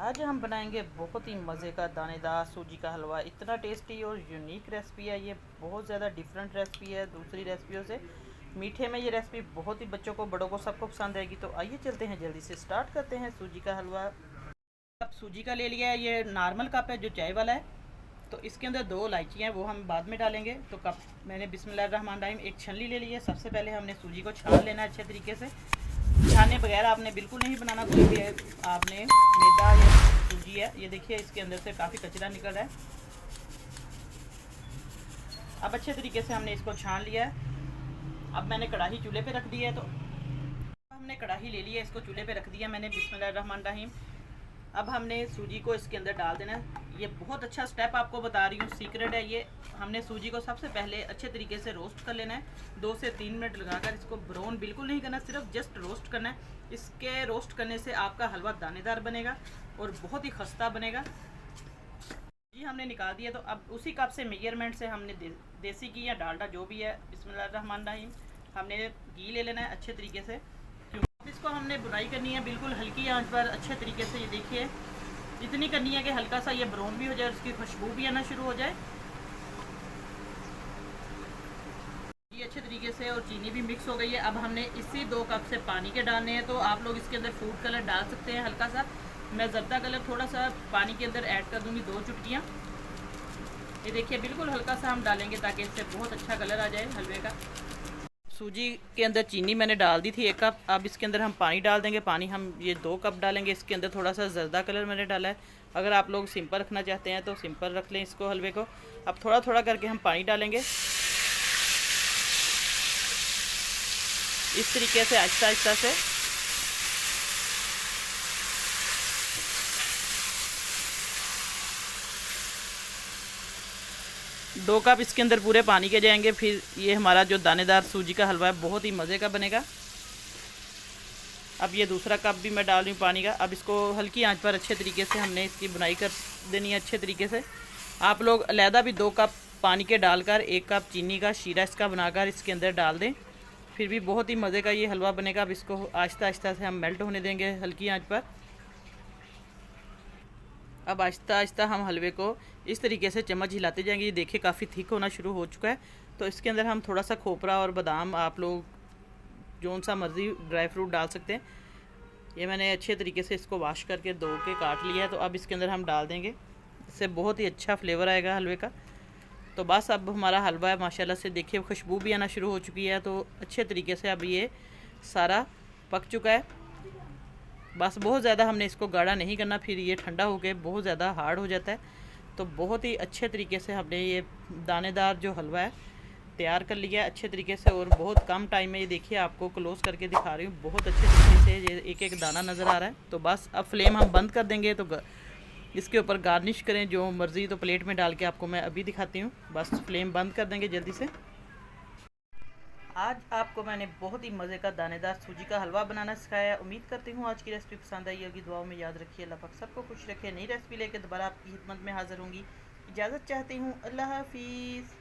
आज हम बनाएंगे बहुत ही मज़े का दानेदार सूजी का हलवा। इतना टेस्टी और यूनिक रेसिपी है ये, बहुत ज़्यादा डिफरेंट रेसिपी है दूसरी रेसिपियों से। मीठे में ये रेसिपी बहुत ही बच्चों को, बड़ों को, सबको पसंद आएगी। तो आइए चलते हैं, जल्दी से स्टार्ट करते हैं सूजी का हलवा। कप सूजी का ले लिया है, ये नॉर्मल कप है जो चाय वाला है। तो इसके अंदर 2 इलायचियाँ हैं, वो हम बाद में डालेंगे। तो कप मैंने बिस्मिल्लाहिर्रहमानिर्रहीम एक छलनी ले ली है। सबसे पहले हमने सूजी को छान लेना है अच्छे तरीके से। छाने बगैर आपने बिल्कुल नहीं बनाना कोई भी है। आपने मैदा या सूजी है, ये देखिए इसके अंदर से काफ़ी कचरा निकल रहा है। अब अच्छे तरीके से हमने इसको छान लिया है। अब मैंने कढ़ाई चूल्हे पे रख दी है। तो हमने कढ़ाई ले ली है, इसको चूल्हे पे रख दिया मैंने बिस्मिल्लाहिर्रहमानिर्रहीम। अब हमने सूजी को इसके अंदर डाल देना है। ये बहुत अच्छा स्टेप आपको बता रही हूँ, सीक्रेट है ये। हमने सूजी को सबसे पहले अच्छे तरीके से रोस्ट कर लेना है। 2 से 3 मिनट लगाकर इसको ब्राउन बिल्कुल नहीं करना, सिर्फ जस्ट रोस्ट करना है। इसके रोस्ट करने से आपका हलवा दानेदार बनेगा और बहुत ही खस्ता बनेगा। ये हमने निकाल दिया। तो अब उसी कप से मेजरमेंट से हमने देसी घी या डालडा जो भी है, बिस्मिल्लाहिर्रहमानिर्रहीम, हमने घी ले लेना है अच्छे तरीके से। इसको हमने बुनाई करनी है बिल्कुल हल्की आंच पर अच्छे तरीके से। ये देखिए इतनी करनी है कि हल्का सा ये ब्राउन भी हो जाए, उसकी खुशबू भी आना शुरू हो जाए। ये अच्छे तरीके से और चीनी भी मिक्स हो गई है। अब हमने इसी 2 कप से पानी के डालने हैं। तो आप लोग इसके अंदर फूड कलर डाल सकते हैं हल्का सा। मैं जर्दा कलर थोड़ा सा पानी के अंदर ऐड कर दूंगी, 2 चुटकियाँ। ये देखिए बिल्कुल हल्का सा हम डालेंगे ताकि इससे बहुत अच्छा कलर आ जाए हलवे का। सूजी के अंदर चीनी मैंने डाल दी थी 1 कप। अब इसके अंदर हम पानी डाल देंगे। पानी हम ये 2 कप डालेंगे। इसके अंदर थोड़ा सा जर्दा कलर मैंने डाला है। अगर आप लोग सिंपल रखना चाहते हैं तो सिंपल रख लें इसको हलवे को। अब थोड़ा थोड़ा करके हम पानी डालेंगे इस तरीके से, आहिस्ता आहिस्ता से। 2 कप इसके अंदर पूरे पानी के जाएंगे। फिर ये हमारा जो दानेदार सूजी का हलवा है बहुत ही मज़े का बनेगा। अब ये दूसरा कप भी मैं डाल रही हूँ पानी का। अब इसको हल्की आंच पर अच्छे तरीके से हमने इसकी बुनाई कर देनी है अच्छे तरीके से। आप लोग अलहदा भी 2 कप पानी के डालकर 1 कप चीनी का शीरा इसका बनाकर इसके अंदर डाल दें, फिर भी बहुत ही मज़े का ये हलवा बनेगा। अब इसको आहिस्ता आहिस्ता से हम मेल्ट होने देंगे हल्की आंच पर। अब आहिस्ता आहिस्ता हम हलवे को इस तरीके से चम्मच हिलाते जाएंगे। ये देखिए काफ़ी थिक होना शुरू हो चुका है। तो इसके अंदर हम थोड़ा सा खोपरा और बादाम, आप लोग जौन सा मर्ज़ी ड्राई फ्रूट डाल सकते हैं। ये मैंने अच्छे तरीके से इसको वॉश करके धो के काट लिया है। तो अब इसके अंदर हम डाल देंगे, इससे बहुत ही अच्छा फ्लेवर आएगा हलवे का। तो बस अब हमारा हलवा है माशाल्लाह से, देखिए खुशबू भी आना शुरू हो चुकी है। तो अच्छे तरीके से अब ये सारा पक चुका है। बस बहुत ज़्यादा हमने इसको गाढ़ा नहीं करना, फिर ये ठंडा हो गए बहुत ज़्यादा हार्ड हो जाता है। तो बहुत ही अच्छे तरीके से हमने ये दानेदार जो हलवा है तैयार कर लिया अच्छे तरीके से, और बहुत कम टाइम में। ये देखिए आपको क्लोज करके दिखा रही हूँ, बहुत अच्छे तरीके से ये एक एक दाना नज़र आ रहा है। तो बस अब फ्लेम हम बंद कर देंगे। तो इसके ऊपर गार्निश करें जो मर्ज़ी। तो प्लेट में डाल के आपको मैं अभी दिखाती हूँ। बस फ्लेम बंद कर देंगे जल्दी से। आज आपको मैंने बहुत ही मज़े का दानेदार सूजी का हलवा बनाना सिखाया। उम्मीद करती हूँ आज की रेसिपी पसंद आई होगी। दुआओं में याद रखिए। अल्लाह पाक सबको खुश रखे। नई रेसिपी लेकर दोबारा आपकी खिदमत में हाज़िर होंगी। इजाज़त चाहती हूँ। अल्लाह हाफिज़।